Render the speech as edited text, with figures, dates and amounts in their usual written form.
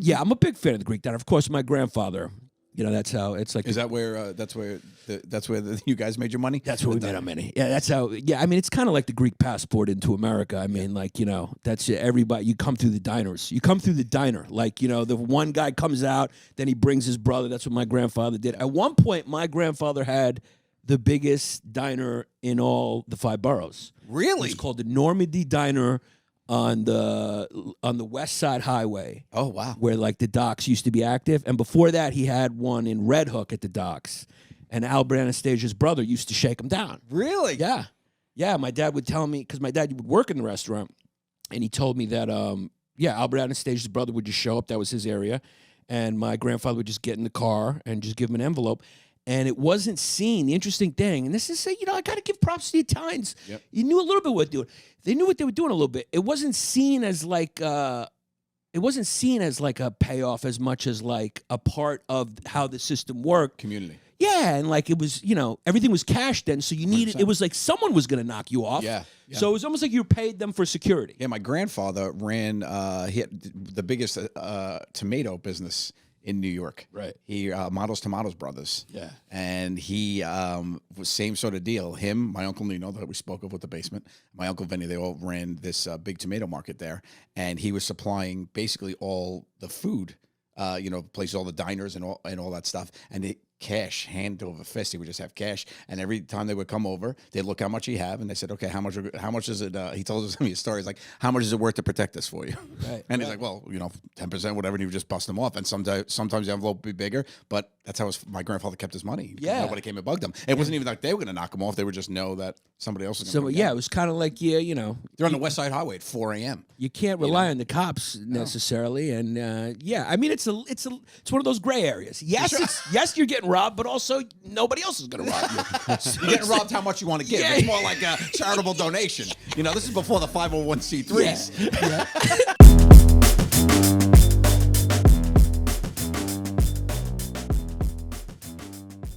Yeah, I'm a big fan of the Greek diner. Of course, my grandfather. You know, that's how it's like. Is that where you guys made your money? That's where we made our money. Yeah, that's how. Yeah, I mean, it's kind of like the Greek passport into America. I mean, like, you know, that's everybody. You come through the diners. You come through the diner. Like, you know, the one guy comes out, then he brings his brother. That's what my grandfather did. At one point, my grandfather had the biggest diner in all the 5 boroughs. Really? It's called the Normandy Diner on the West Side Highway. Oh, wow. Where like the docks used to be active. And before that, he had one in Red Hook at the docks. And Albert Anastasia's brother used to shake him down. Really? Yeah. Yeah, my dad would tell me, because my dad would work in the restaurant, and he told me that, Albert Anastasia's brother would just show up. That was his area. And my grandfather would just get in the car and just give him an envelope. And it wasn't seen. The interesting thing, and this is, you know, I got to give props to the Italians. Yep. You knew a little bit what they were doing. They knew what they were doing a little bit. It wasn't seen as like, a payoff as much as like a part of how the system worked. Community. Yeah, and like it was, you know, everything was cash then, so you needed, 100%. it was like someone was going to knock you off. Yeah. So it was almost like you paid them for security. Yeah, my grandfather ran, he had the biggest tomato business in New York. Right. He models Tomatoes Brothers. Yeah. And he was same sort of deal. Him, my uncle Nino that we spoke of with the basement, my uncle Vinny, they all ran this big tomato market there. And he was supplying basically all the food, places, all the diners and all that stuff. And cash, hand over fist. He would just have cash, and every time they would come over, they'd look how much he have, and they said, "Okay, how much is it?" He told us some of his stories, like, "How much is it worth to protect this for you?" Right. And he's like, "Well, 10%, whatever." And he would just bust them off, and sometimes the envelope would be bigger, but that's how my grandfather kept his money. Yeah. Nobody came and bugged him. It wasn't even like they were going to knock him off. They would just know that somebody else was going to. So yeah, it was kind of like they're on the West Side Highway at 4 a.m. You can't rely on the cops necessarily, and I mean it's one of those gray areas. Yes, yes, you're getting robbed, but also nobody else is going to rob you. You're getting robbed how much you want to give. Yeah. It's more like a charitable donation. This is before the 501c3s. Yeah.